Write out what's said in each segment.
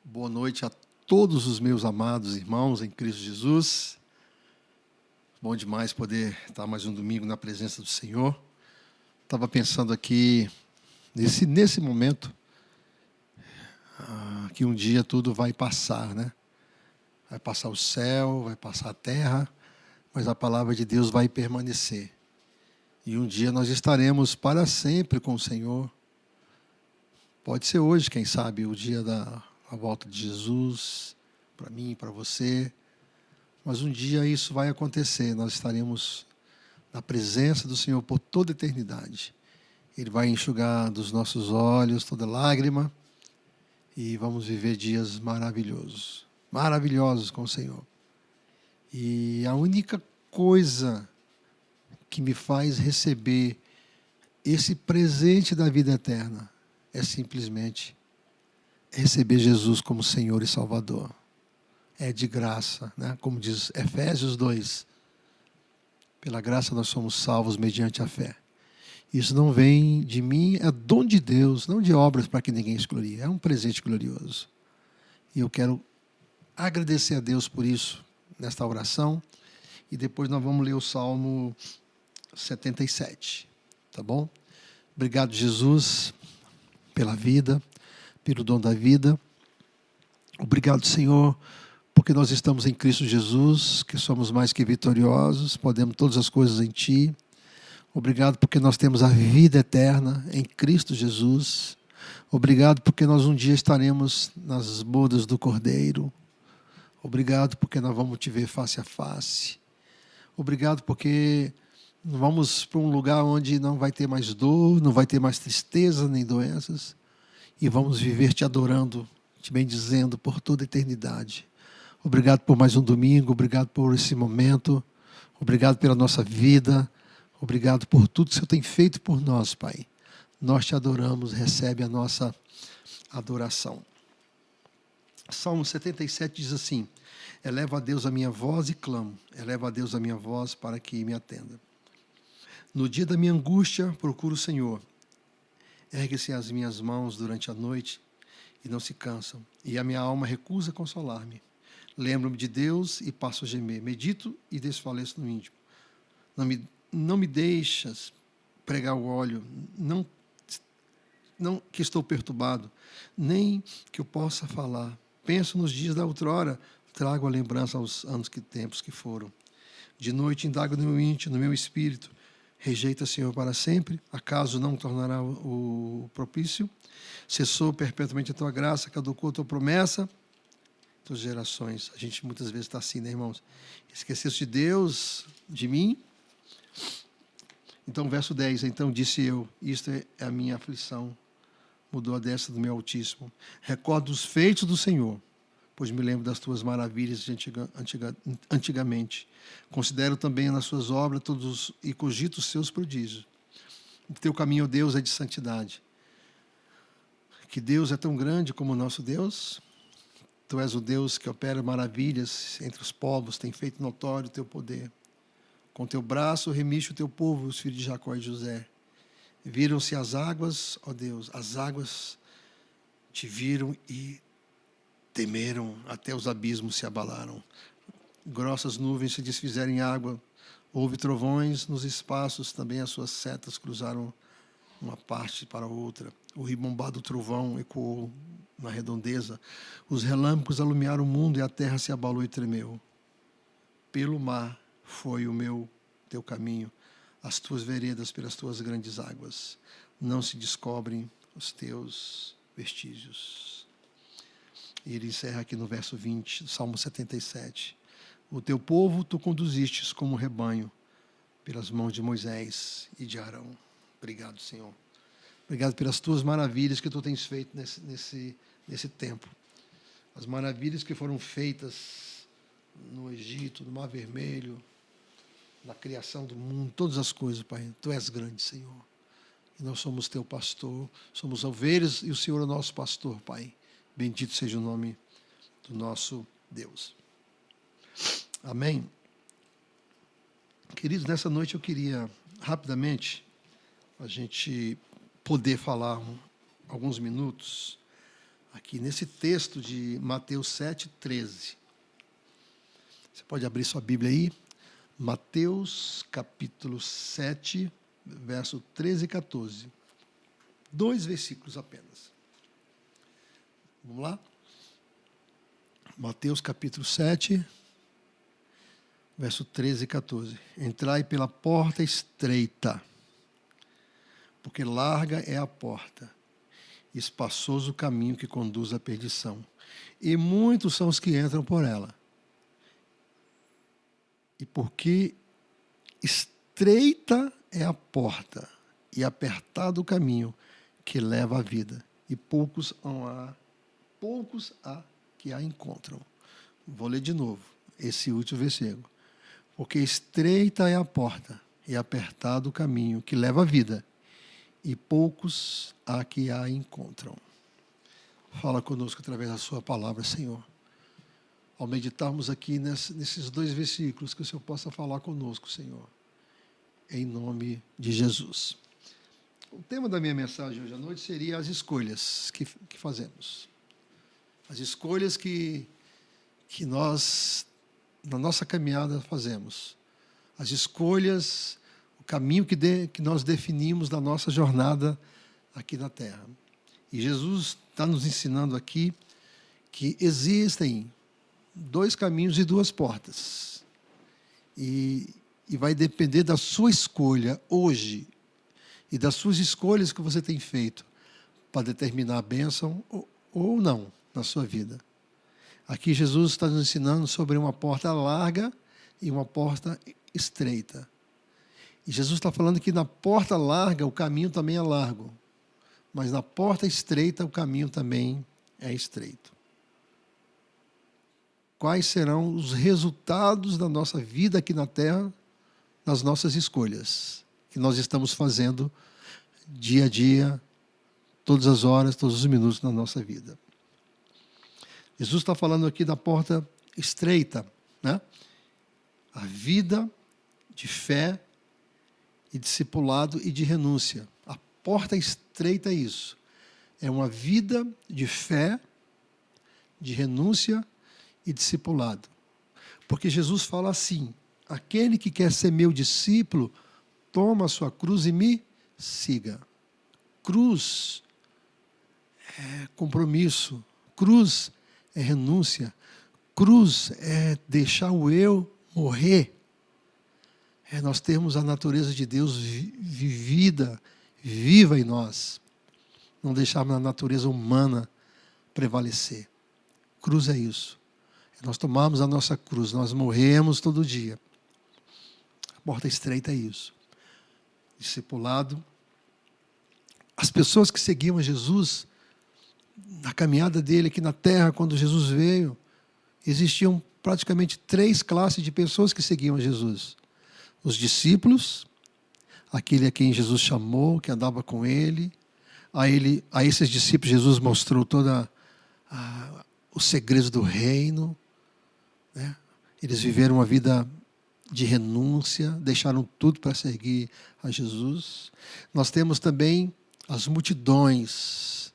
Boa noite a todos os meus amados irmãos em Cristo Jesus. Bom demais poder estar mais um domingo na presença do Senhor. Estava pensando aqui, nesse momento, que um dia tudo vai passar, né? Vai passar o céu, vai passar a terra, mas a palavra de Deus vai permanecer. E um dia nós estaremos para sempre com o Senhor. Pode ser hoje, quem sabe, o dia da volta de Jesus, para mim, para você. Mas um dia isso vai acontecer, nós estaremos na presença do Senhor por toda a eternidade. Ele vai enxugar dos nossos olhos toda lágrima e vamos viver dias maravilhosos, maravilhosos com o Senhor. E a única coisa que me faz receber esse presente da vida eterna é simplesmente receber Jesus como Senhor e Salvador. É de graça, né? Como diz Efésios 2. Pela graça nós somos salvos mediante a fé. Isso não vem de mim, é dom de Deus, não de obras para que ninguém excluir. É um presente glorioso. E eu quero agradecer a Deus por isso, nesta oração. E depois nós vamos ler o Salmo 77. Tá bom? Obrigado, Jesus, pela vida, pelo dom da vida. Obrigado, Senhor, porque nós estamos em Cristo Jesus, que somos mais que vitoriosos, podemos todas as coisas em Ti. Obrigado porque nós temos a vida eterna em Cristo Jesus. Obrigado porque nós um dia estaremos nas bodas do Cordeiro. Obrigado porque nós vamos Te ver face a face. Obrigado porque vamos para um lugar onde não vai ter mais dor, não vai ter mais tristeza nem doenças. E vamos viver Te adorando, Te bendizendo por toda a eternidade. Obrigado por mais um domingo, obrigado por esse momento, obrigado pela nossa vida, obrigado por tudo que o Senhor tem feito por nós, Pai. Nós Te adoramos, recebe a nossa adoração. Salmo 77 diz assim: eleva a Deus a minha voz e clamo, eleva a Deus a minha voz para que me atenda. No dia da minha angústia, procuro o Senhor. Ergue-se as minhas mãos durante a noite e não se cansam, e a minha alma recusa consolar-me. Lembro-me de Deus e passo a gemer. Medito e desfaleço no íntimo. Não me deixas pregar o óleo, não que estou perturbado, nem que eu possa falar. Penso nos dias da outrora, trago a lembrança aos tempos que foram. De noite indago no meu íntimo, no meu espírito. Rejeita, Senhor, para sempre. Acaso não tornará o propício? Cessou perpetuamente a tua graça, caducou a tua promessa. Tuas gerações. A gente muitas vezes está assim, né, irmãos? Esqueceu-se de Deus, de mim. Então, verso 10. Então disse eu, isto é a minha aflição. Mudou a destra do meu Altíssimo. Recordo os feitos do Senhor, pois me lembro das tuas maravilhas de antigamente. Considero também nas suas obras todos e cogito os seus prodígios. O teu caminho, ó Deus, é de santidade. Que Deus é tão grande como o nosso Deus. Tu és o Deus que opera maravilhas entre os povos, tem feito notório o teu poder. Com teu braço remiste o teu povo, os filhos de Jacó e José. Viram-se as águas, ó Deus, as águas te viram e temeram, até os abismos se abalaram. Grossas nuvens se desfizeram em água, houve trovões nos espaços, também as suas setas cruzaram uma parte para a outra. O ribombado trovão ecoou na redondeza. Os relâmpagos alumiaram o mundo e a terra se abalou e tremeu. Pelo mar foi teu caminho, as tuas veredas pelas tuas grandes águas. Não se descobrem os teus vestígios. E ele encerra aqui no verso 20, do Salmo 77. O teu povo tu conduzistes como rebanho pelas mãos de Moisés e de Arão. Obrigado, Senhor. Obrigado pelas tuas maravilhas que tu tens feito nesse tempo. As maravilhas que foram feitas no Egito, no Mar Vermelho, na criação do mundo, todas as coisas, Pai. Tu és grande, Senhor. E nós somos teu pastor, somos ovelhas e o Senhor é o nosso pastor, Pai. Bendito seja o nome do nosso Deus. Amém. Queridos, nessa noite eu queria, rapidamente, a gente poder falar alguns minutos a aqui nesse texto de Mateus 7:13. Você pode abrir sua Bíblia aí. Mateus capítulo 7, verso 13 e 14. 2 versículos apenas. Vamos lá? Mateus capítulo 7, verso 13 e 14. Entrai pela porta estreita, porque larga é a porta, e espaçoso o caminho que conduz à perdição, e muitos são os que entram por ela. E porque estreita é a porta, e apertado o caminho que leva à vida, e poucos há que a encontram. Vou ler de novo esse último versículo. Porque estreita é a porta e apertado o caminho que leva à vida, e poucos há que a encontram. Fala conosco através da sua palavra, Senhor. Ao meditarmos aqui nesses 2 versículos, que o Senhor possa falar conosco, Senhor. Em nome de Jesus. O tema da minha mensagem hoje à noite seria as escolhas que fazemos. As escolhas que nós, na nossa caminhada, fazemos. As escolhas, o caminho que nós definimos da nossa jornada aqui na Terra. E Jesus está nos ensinando aqui que existem 2 caminhos e 2 portas. E vai depender da sua escolha hoje e das suas escolhas que você tem feito para determinar a bênção ou não na sua vida. Aqui Jesus está nos ensinando sobre uma porta larga e uma porta estreita. E Jesus está falando que na porta larga o caminho também é largo, mas na porta estreita o caminho também é estreito. Quais serão os resultados da nossa vida aqui na Terra, das nossas escolhas que nós estamos fazendo dia a dia, todas as horas, todos os minutos na nossa vida? Jesus está falando aqui da porta estreita, né? A vida de fé e discipulado e de renúncia. A porta estreita é isso. É uma vida de fé, de renúncia e discipulado. Porque Jesus fala assim: aquele que quer ser meu discípulo, toma a sua cruz e me siga. Cruz é compromisso. Cruz é renúncia. Cruz é deixar o eu morrer. É nós termos a natureza de Deus vivida, viva em nós. Não deixarmos a natureza humana prevalecer. Cruz é isso. É nós tomarmos a nossa cruz, nós morremos todo dia. A porta estreita é isso. Discipulado. As pessoas que seguiam a Jesus, na caminhada dele aqui na terra, quando Jesus veio, existiam praticamente 3 classes de pessoas que seguiam a Jesus. Os discípulos, aquele a quem Jesus chamou, que andava com ele. A esses discípulos Jesus mostrou toda os segredos do reino, né? Eles viveram uma vida de renúncia, deixaram tudo para seguir a Jesus. Nós temos também as multidões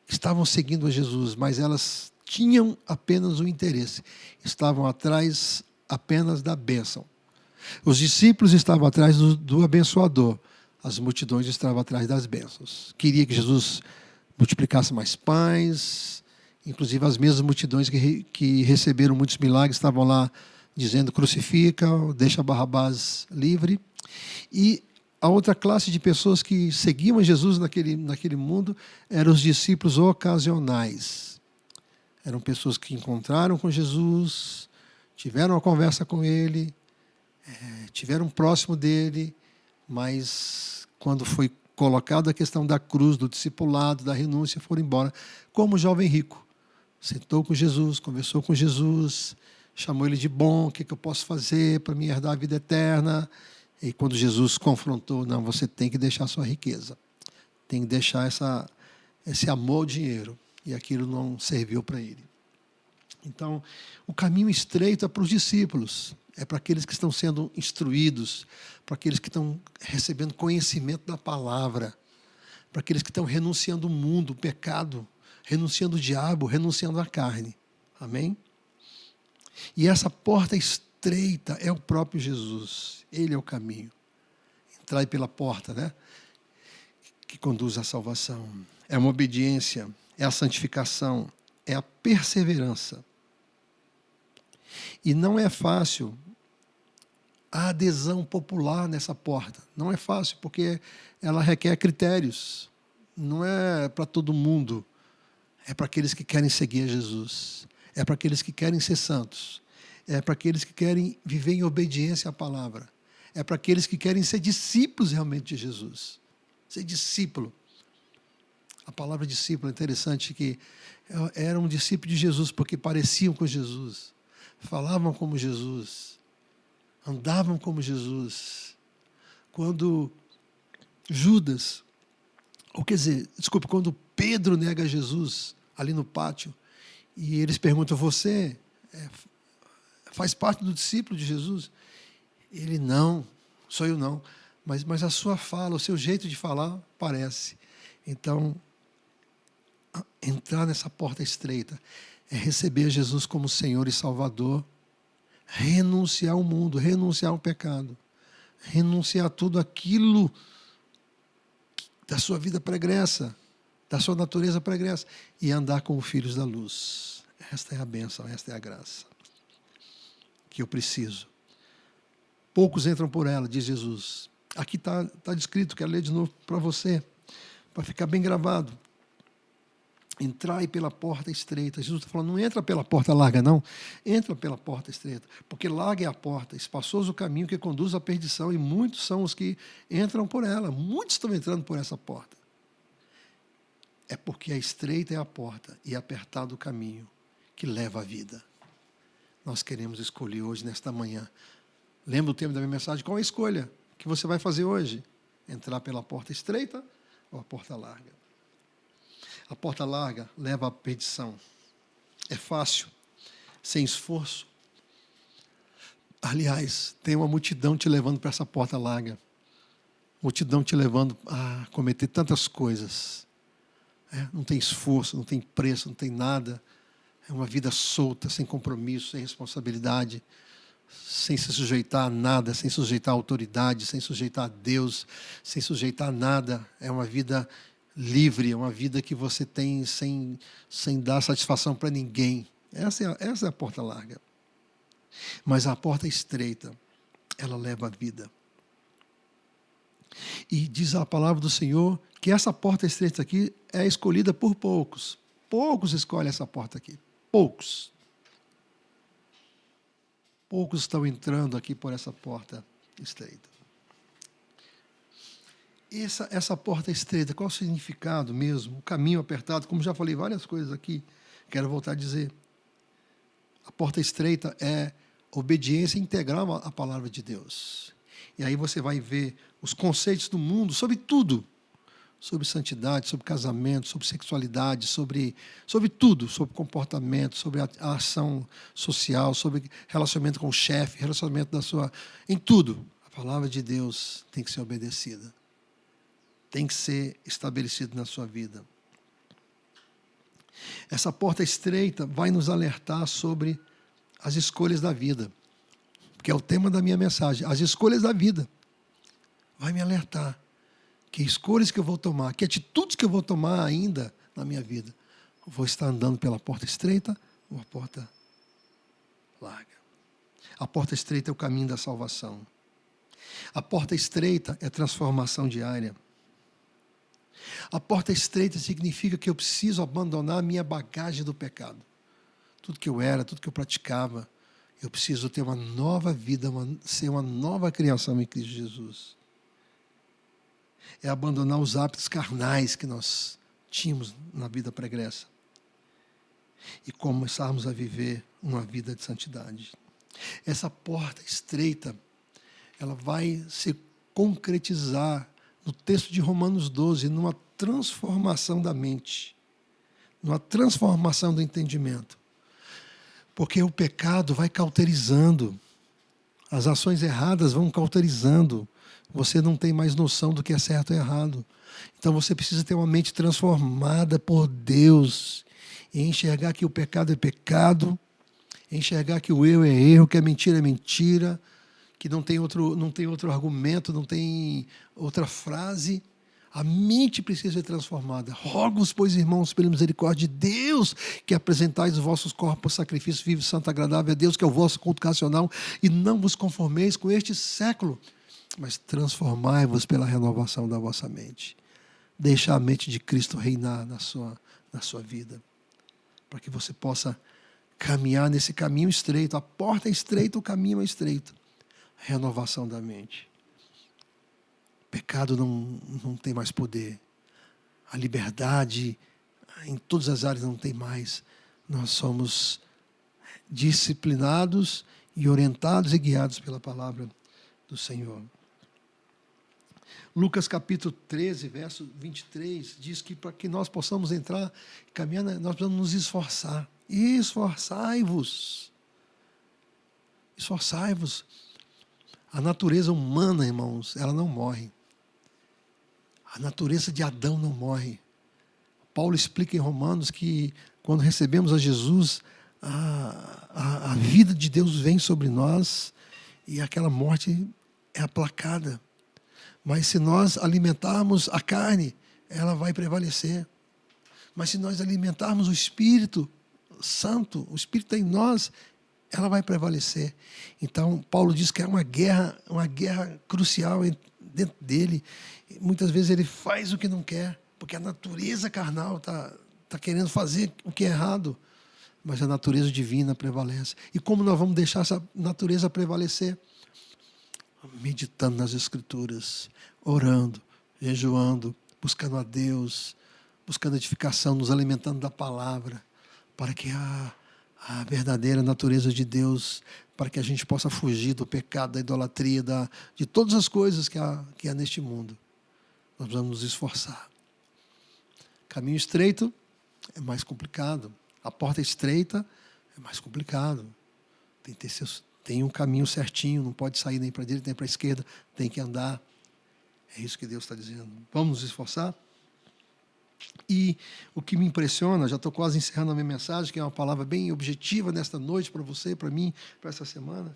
que estavam seguindo a Jesus, mas elas tinham apenas um interesse, estavam atrás apenas da bênção. Os discípulos estavam atrás do abençoador, as multidões estavam atrás das bênçãos. Queria que Jesus multiplicasse mais pães, inclusive as mesmas multidões que receberam muitos milagres estavam lá dizendo: crucifica, deixa Barrabás livre. E a outra classe de pessoas que seguiam a Jesus naquele mundo eram os discípulos ocasionais. Eram pessoas que encontraram com Jesus, tiveram uma conversa com ele, tiveram próximo dele, mas quando foi colocada a questão da cruz, do discipulado, da renúncia, foram embora. Como o jovem rico. Sentou com Jesus, conversou com Jesus, chamou ele de bom: o que eu posso fazer para me herdar a vida eterna? E quando Jesus confrontou: não, você tem que deixar a sua riqueza. Tem que deixar esse amor ao dinheiro. E aquilo não serviu para ele. Então, o caminho estreito é para os discípulos. É para aqueles que estão sendo instruídos, para aqueles que estão recebendo conhecimento da palavra, para aqueles que estão renunciando o mundo, o pecado, renunciando ao diabo, renunciando à carne. Amém? E essa porta estreita é o próprio Jesus. Ele é o caminho. Entrai pela porta, né? Que conduz à salvação. É uma obediência, é a santificação, é a perseverança. E não é fácil a adesão popular nessa porta. Não é fácil, porque ela requer critérios. Não é para todo mundo. É para aqueles que querem seguir a Jesus. É para aqueles que querem ser santos. É para aqueles que querem viver em obediência à palavra. É para aqueles que querem ser discípulos realmente de Jesus. Ser discípulo. A palavra discípulo é interessante, que eram discípulos de Jesus porque pareciam com Jesus. Falavam como Jesus. Andavam como Jesus. Quando Judas, ou quer dizer, desculpe, quando Pedro nega Jesus ali no pátio, e eles perguntam, você faz parte do discípulo de Jesus? Ele, não, sou eu não. Mas a sua fala, o seu jeito de falar, parece. Então, entrar nessa porta estreita é receber Jesus como Senhor e Salvador, renunciar ao mundo, renunciar ao pecado, renunciar a tudo aquilo da sua vida pregressa, da sua natureza pregressa, e andar como filhos da luz. Esta é a bênção, esta é a graça que eu preciso. Poucos entram por ela, diz Jesus. Aqui está descrito, quero ler de novo para você, para ficar bem gravado. Entrai pela porta estreita. Jesus está falando, não entra pela porta larga, não. Entra pela porta estreita. Porque larga é a porta, espaçoso o caminho que conduz à perdição, e muitos são os que entram por ela. Muitos estão entrando por essa porta. É porque a estreita é a porta e apertado o caminho que leva à vida. Nós queremos escolher hoje, nesta manhã. Lembra o tema da minha mensagem? Qual é a escolha que você vai fazer hoje? Entrar pela porta estreita ou a porta larga? A porta larga leva à perdição. É fácil, sem esforço. Aliás, tem uma multidão te levando para essa porta larga. Multidão te levando a cometer tantas coisas. Não tem esforço, não tem preço, não tem nada. É uma vida solta, sem compromisso, sem responsabilidade, sem se sujeitar a nada, sem sujeitar a autoridade, sem sujeitar a Deus, sem sujeitar a nada. É uma vida livre, é uma vida que você tem sem dar satisfação para ninguém. Essa é a porta larga. Mas a porta estreita, ela leva a vida. E diz a palavra do Senhor que essa porta estreita aqui é escolhida por poucos. Poucos escolhem essa porta aqui. Poucos. Poucos estão entrando aqui por essa porta estreita. Essa porta estreita, qual o significado mesmo? O caminho apertado, como já falei várias coisas aqui, quero voltar a dizer. A porta estreita é obediência integral à palavra de Deus. E aí você vai ver os conceitos do mundo sobre tudo. Sobre santidade, sobre casamento, sobre sexualidade, sobre tudo, sobre comportamento, sobre a ação social, sobre relacionamento com o chefe, relacionamento em tudo. A palavra de Deus tem que ser obedecida. Tem que ser estabelecido na sua vida. Essa porta estreita vai nos alertar sobre as escolhas da vida, que é o tema da minha mensagem. As escolhas da vida. Vai me alertar. Que escolhas que eu vou tomar, que atitudes que eu vou tomar ainda na minha vida. Vou estar andando pela porta estreita ou a porta larga? A porta estreita é o caminho da salvação. A porta estreita é transformação diária. A porta estreita significa que eu preciso abandonar a minha bagagem do pecado. Tudo que eu era, tudo que eu praticava, eu preciso ter uma nova vida, ser uma nova criação em Cristo Jesus. É abandonar os hábitos carnais que nós tínhamos na vida pregressa e começarmos a viver uma vida de santidade. Essa porta estreita, ela vai se concretizar no texto de Romanos 12, numa transformação da mente, numa transformação do entendimento. Porque o pecado vai cauterizando, as ações erradas vão cauterizando, você não tem mais noção do que é certo e errado. Então você precisa ter uma mente transformada por Deus e enxergar que o pecado é pecado, enxergar que o erro é erro, que a mentira é mentira, que não tem outro argumento, não tem outra frase. A mente precisa ser transformada. Rogo-vos, pois, irmãos, pela misericórdia de Deus, que apresentais os vossos corpos sacrifício vivo, santo, agradável a Deus, que é o vosso culto racional, e não vos conformeis com este século, mas transformai-vos pela renovação da vossa mente. Deixa a mente de Cristo reinar na sua vida, para que você possa caminhar nesse caminho estreito. A porta é estreita, o caminho é estreito. Renovação da mente. O pecado não tem mais poder. A liberdade em todas as áreas não tem mais. Nós somos disciplinados e orientados e guiados pela palavra do Senhor. Lucas capítulo 13, verso 23, diz que para que nós possamos entrar e caminhar, nós precisamos nos esforçar. Esforçai-vos. Esforçai-vos. A natureza humana, irmãos, ela não morre. A natureza de Adão não morre. Paulo explica em Romanos que quando recebemos a Jesus, a vida de Deus vem sobre nós e aquela morte é aplacada. Mas se nós alimentarmos a carne, ela vai prevalecer. Mas se nós alimentarmos o Espírito Santo, o Espírito em nós, ela vai prevalecer. Então, Paulo diz que é uma guerra crucial dentro dele. Muitas vezes ele faz o que não quer, porque a natureza carnal está querendo fazer o que é errado, mas a natureza divina prevalece. E como nós vamos deixar essa natureza prevalecer? Meditando nas Escrituras, orando, jejuando, buscando a Deus, buscando edificação, nos alimentando da palavra, para que a verdadeira natureza de Deus, para que a gente possa fugir do pecado, da idolatria, de todas as coisas que há neste mundo. Nós precisamos nos esforçar. Caminho estreito é mais complicado. A porta estreita é mais complicado. Tem um caminho certinho, não pode sair nem para a direita nem para a esquerda, tem que andar. É isso que Deus está dizendo. Vamos nos esforçar? E o que me impressiona, já estou quase encerrando a minha mensagem, que é uma palavra bem objetiva nesta noite para você, para mim, para essa semana,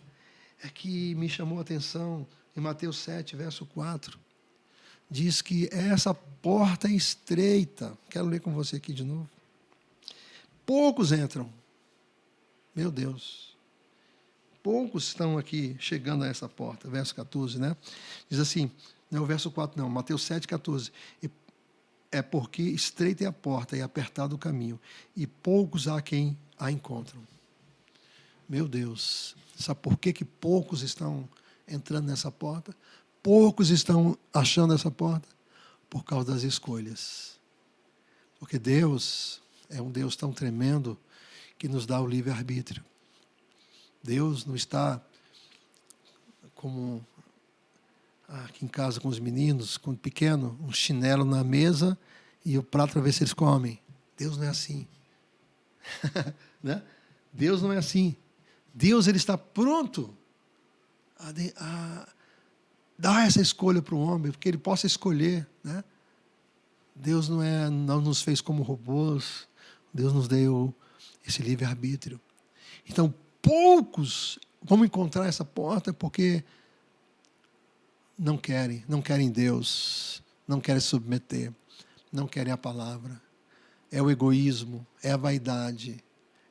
é que me chamou a atenção em Mateus 7, verso 4. Diz que essa porta é estreita. Quero ler com você aqui de novo. Poucos entram. Meu Deus. Poucos estão aqui chegando a essa porta. Verso 14, né? Diz assim, não é o verso 4 não, Mateus 7, 14. É porque estreita é a porta e apertado o caminho, e poucos há quem a encontram. Meu Deus, sabe por que poucos estão entrando nessa porta? Poucos estão achando essa porta? Por causa das escolhas. Porque Deus é um Deus tão tremendo que nos dá o livre-arbítrio. Deus não está como aqui em casa com os meninos, quando pequeno, um chinelo na mesa e o prato para ver se eles comem. Deus não é assim. Né? Deus não é assim. Deus ele está pronto a dar essa escolha para o homem, porque ele possa escolher. Né? Deus não nos fez como robôs. Deus nos deu esse livre-arbítrio. Então, poucos vão encontrar essa porta porque não querem Deus, não querem se submeter, não querem a palavra. É o egoísmo, é a vaidade,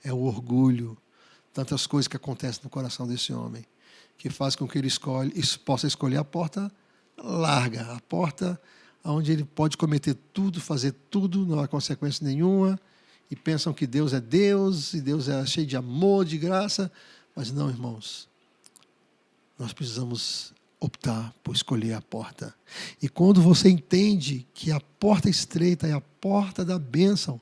é o orgulho, tantas coisas que acontecem no coração desse homem, que faz com que ele possa escolher a porta larga, a porta onde ele pode cometer tudo, fazer tudo, não há consequência nenhuma, e pensam que Deus é Deus, e Deus é cheio de amor, de graça, mas não, irmãos. Nós precisamos optar por escolher a porta. E quando você entende que a porta estreita é a porta da bênção,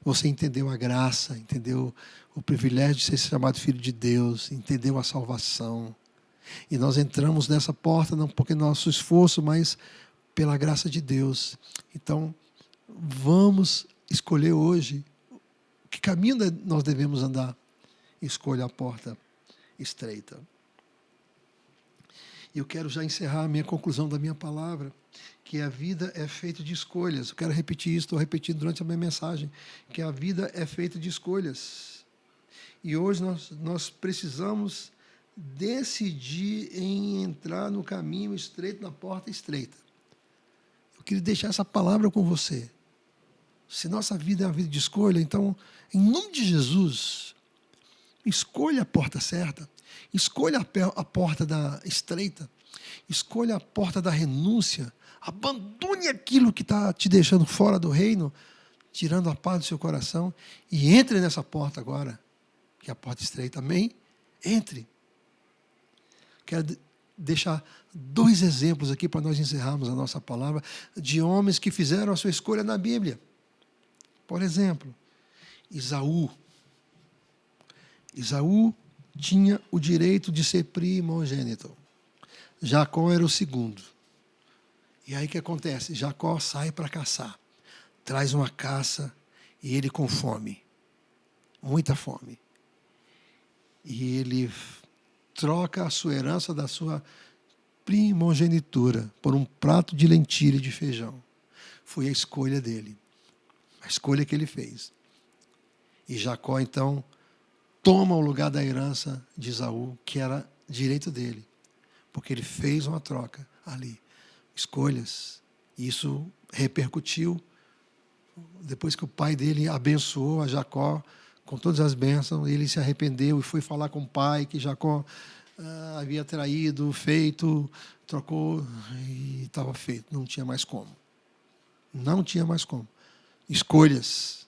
você entendeu a graça, entendeu o privilégio de ser chamado filho de Deus, entendeu a salvação. E nós entramos nessa porta não porque nosso esforço, mas pela graça de Deus. Então, vamos escolher hoje que caminho nós devemos andar. Escolha a porta estreita. Eu quero já encerrar a minha conclusão da minha palavra, que a vida é feita de escolhas. Eu quero repetir isso, estou repetindo durante a minha mensagem, que a vida é feita de escolhas. E hoje nós precisamos decidir em entrar no caminho estreito, na porta estreita. Eu queria deixar essa palavra com você. Se nossa vida é uma vida de escolha, então, em nome de Jesus, escolha a porta certa, escolha a porta da estreita, escolha a porta da renúncia, abandone aquilo que está te deixando fora do reino, tirando a paz do seu coração, e entre nessa porta agora, que é a porta estreita, amém? Entre. Quero deixar 2 exemplos aqui para nós encerrarmos a nossa palavra, de homens que fizeram a sua escolha na Bíblia. Por exemplo, Esaú. Esaú tinha o direito de ser primogênito. Jacó era o segundo. E aí o que acontece? Jacó sai para caçar. Traz uma caça e ele com fome. Muita fome. E ele troca a sua herança da sua primogenitura por um prato de lentilha e de feijão. Foi a escolha dele. A escolha que ele fez. E Jacó, então, toma o lugar da herança de Esaú, que era direito dele. Porque ele fez uma troca ali. Escolhas. E isso repercutiu depois que o pai dele abençoou a Jacó com todas as bênçãos, ele se arrependeu e foi falar com o pai que Jacó havia traído, feito, trocou e estava feito. Não tinha mais como. Não tinha mais como. Escolhas.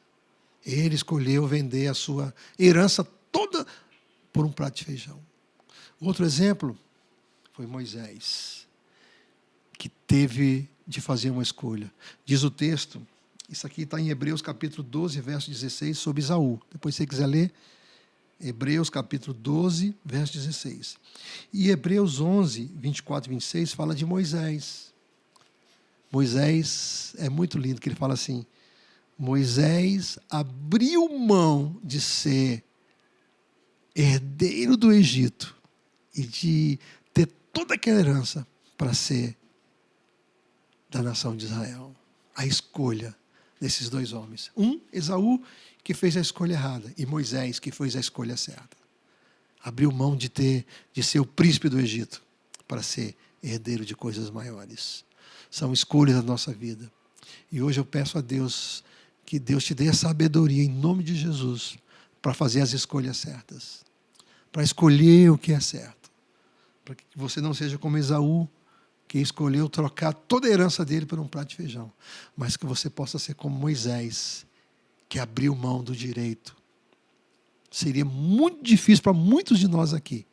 Ele escolheu vender a sua herança toda por um prato de feijão. Outro exemplo foi Moisés, que teve de fazer uma escolha. Diz o texto, isso aqui está em Hebreus capítulo 12, verso 16, sobre Esaú. Depois, se você quiser ler, Hebreus capítulo 12, verso 16. E Hebreus 11, 24 e 26 fala de Moisés. Moisés é muito lindo, que ele fala assim, Moisés abriu mão de ser herdeiro do Egito e de ter toda aquela herança para ser da nação de Israel. A escolha desses 2 homens. Esaú, que fez a escolha errada, e Moisés, que fez a escolha certa. Abriu mão de ser o príncipe do Egito para ser herdeiro de coisas maiores. São escolhas da nossa vida. E hoje eu peço a Deus que Deus te dê a sabedoria, em nome de Jesus, para fazer as escolhas certas. Para escolher o que é certo. Para que você não seja como Esaú, que escolheu trocar toda a herança dele por um prato de feijão. Mas que você possa ser como Moisés, que abriu mão do direito. Seria muito difícil para muitos de nós aqui,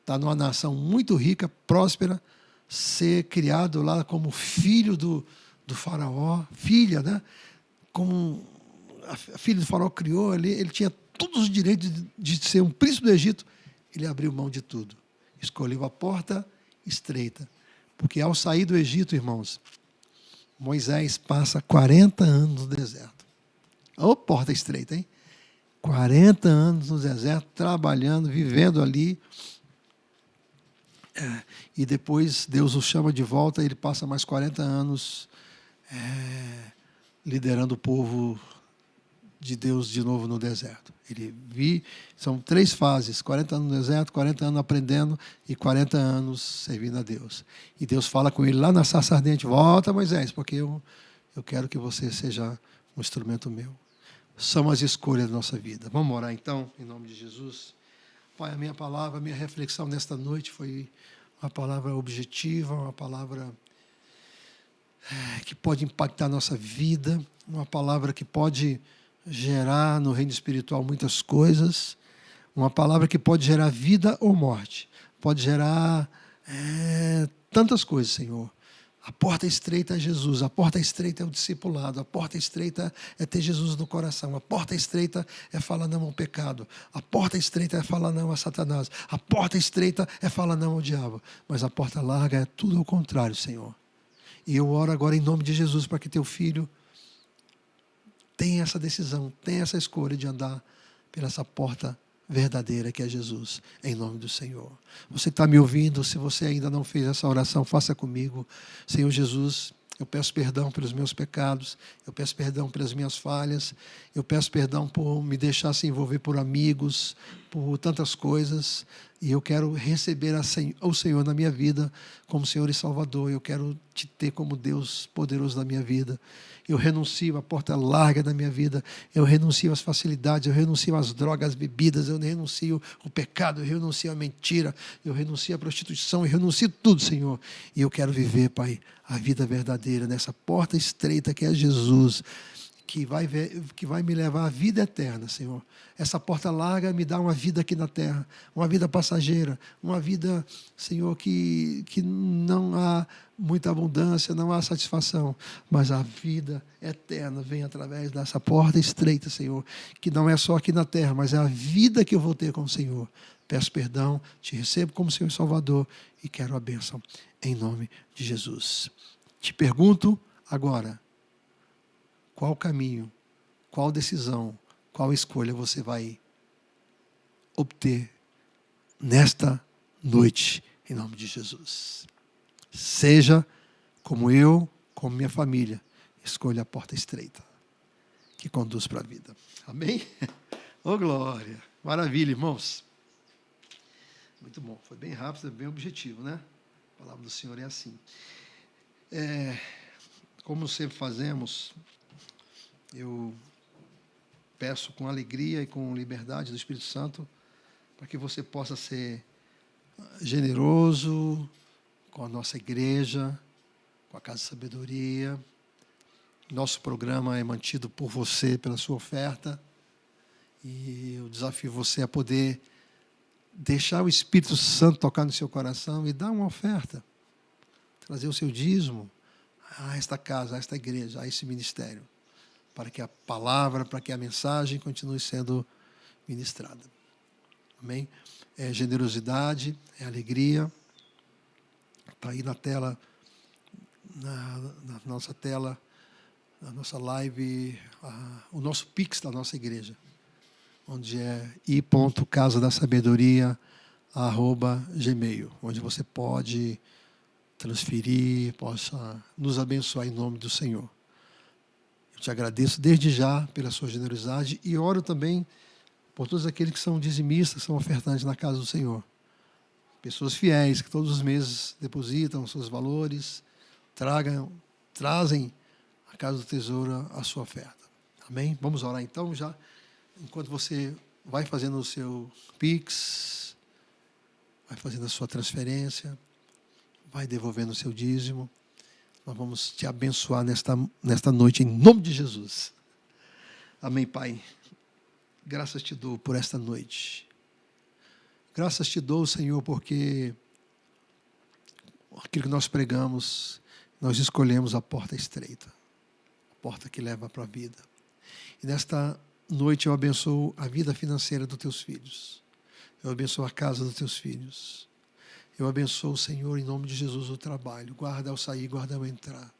estar numa nação muito rica, próspera, ser criado lá como filho do faraó, filha, né? Como a filha do faraó criou, ele tinha todos os direitos de ser um príncipe do Egito, ele abriu mão de tudo. Escolheu a porta estreita. Porque ao sair do Egito, irmãos, Moisés passa 40 anos no deserto. Ô, porta estreita, hein? 40 anos no deserto, trabalhando, vivendo ali. E depois Deus o chama de volta, ele passa mais 40 anos liderando o povo de Deus de novo no deserto. São 3 fases, 40 anos no deserto, 40 anos aprendendo e 40 anos servindo a Deus. E Deus fala com ele lá na sarça ardente, volta Moisés, porque eu quero que você seja um instrumento meu. São as escolhas da nossa vida. Vamos orar então, em nome de Jesus. Pai, a minha palavra, a minha reflexão nesta noite foi uma palavra objetiva, uma palavra que pode impactar a nossa vida, uma palavra que pode gerar no reino espiritual muitas coisas, uma palavra que pode gerar vida ou morte, pode gerar tantas coisas, Senhor. A porta estreita é Jesus, a porta estreita é o discipulado, a porta estreita é ter Jesus no coração, a porta estreita é falar não ao pecado, a porta estreita é falar não a Satanás, a porta estreita é falar não ao diabo, mas a porta larga é tudo ao contrário, Senhor. E eu oro agora em nome de Jesus para que teu filho tenha essa decisão, tenha essa escolha de andar por essa porta verdadeira que é Jesus, em nome do Senhor. Você que está me ouvindo, se você ainda não fez essa oração, faça comigo. Senhor Jesus, eu peço perdão pelos meus pecados, eu peço perdão pelas minhas falhas, eu peço perdão por me deixar se envolver por amigos, por tantas coisas, e eu quero receber o Senhor na minha vida como Senhor e Salvador. Eu quero te ter como Deus poderoso na minha vida. Eu renuncio à porta larga da minha vida, eu renuncio às facilidades, eu renuncio às drogas, às bebidas, eu renuncio ao pecado, eu renuncio à mentira, eu renuncio à prostituição, eu renuncio tudo, Senhor. E eu quero viver, Pai, a vida verdadeira nessa porta estreita que é Jesus, que vai me levar à vida eterna, Senhor. Essa porta larga me dá uma vida aqui na terra, uma vida passageira, uma vida, Senhor, que não há muita abundância, não há satisfação, mas a vida eterna vem através dessa porta estreita, Senhor, que não é só aqui na terra, mas é a vida que eu vou ter com o Senhor. Peço perdão, te recebo como Senhor e Salvador e quero a bênção em nome de Jesus. Te pergunto agora, qual caminho, qual decisão, qual escolha você vai obter nesta noite, em nome de Jesus. Seja como eu, como minha família, escolha a porta estreita, que conduz para a vida. Amém? Oh, glória! Maravilha, irmãos. Muito bom, foi bem rápido, bem objetivo, né? A palavra do Senhor é assim. Como sempre fazemos, eu peço com alegria e com liberdade do Espírito Santo para que você possa ser generoso com a nossa igreja, com a Casa de Sabedoria. Nosso programa é mantido por você, pela sua oferta. E eu desafio você a poder deixar o Espírito Santo tocar no seu coração e dar uma oferta. Trazer o seu dízimo a esta casa, a esta igreja, a esse ministério, para que a palavra, para que a mensagem continue sendo ministrada. Amém? É generosidade, é alegria. Está aí na tela, na nossa tela, na nossa live, o nosso Pix da nossa igreja, onde é i.casadasabedoria@gmail, onde você pode transferir, possa nos abençoar em nome do Senhor. Eu te agradeço desde já pela sua generosidade e oro também por todos aqueles que são dizimistas, são ofertantes na casa do Senhor. Pessoas fiéis que todos os meses depositam seus valores, trazem à casa do tesouro a sua oferta. Amém? Vamos orar então já, enquanto você vai fazendo o seu Pix, vai fazendo a sua transferência, vai devolvendo o seu dízimo. Nós vamos te abençoar nesta noite, em nome de Jesus. Amém, Pai. Graças te dou por esta noite. Graças te dou, Senhor, porque aquilo que nós pregamos, nós escolhemos a porta estreita, a porta que leva para a vida. E nesta noite eu abençoo a vida financeira dos teus filhos. Eu abençoo a casa dos teus filhos. Eu abençoo, Senhor, em nome de Jesus, o trabalho. Guarda ao sair, guarda ao entrar.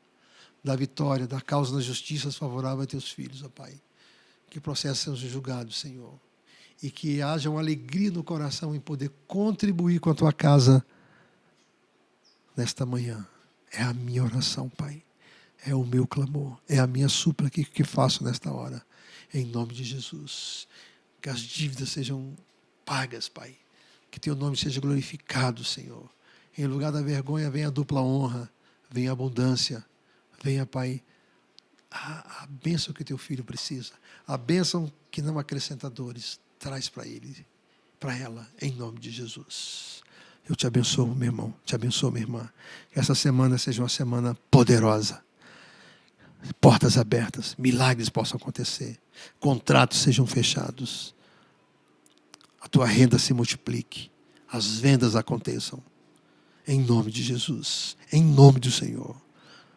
Da vitória, da causa das justiças favorável a teus filhos, ó Pai. Que processos sejam julgados, Senhor. E que haja uma alegria no coração em poder contribuir com a tua casa nesta manhã. É a minha oração, Pai. É o meu clamor. É a minha súplica que faço nesta hora. Em nome de Jesus. Que as dívidas sejam pagas, Pai. Que teu nome seja glorificado, Senhor. Em lugar da vergonha, venha a dupla honra. Venha a abundância. Venha, Pai, a bênção que teu filho precisa. A bênção que não acrescenta dores. Traz para ele, para ela, em nome de Jesus. Eu te abençoo, meu irmão. Te abençoo, minha irmã. Que essa semana seja uma semana poderosa. Portas abertas. Milagres possam acontecer. Contratos sejam fechados. A tua renda se multiplique. As vendas aconteçam. Em nome de Jesus. Em nome do Senhor.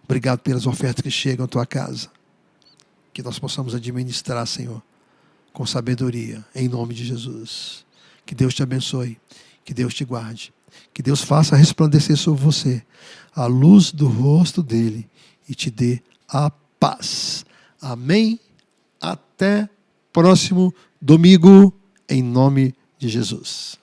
Obrigado pelas ofertas que chegam à tua casa. Que nós possamos administrar, Senhor, com sabedoria, em nome de Jesus. Que Deus te abençoe, que Deus te guarde, que Deus faça resplandecer sobre você a luz do rosto dele e te dê a paz. Amém? Até próximo domingo, em nome de Jesus.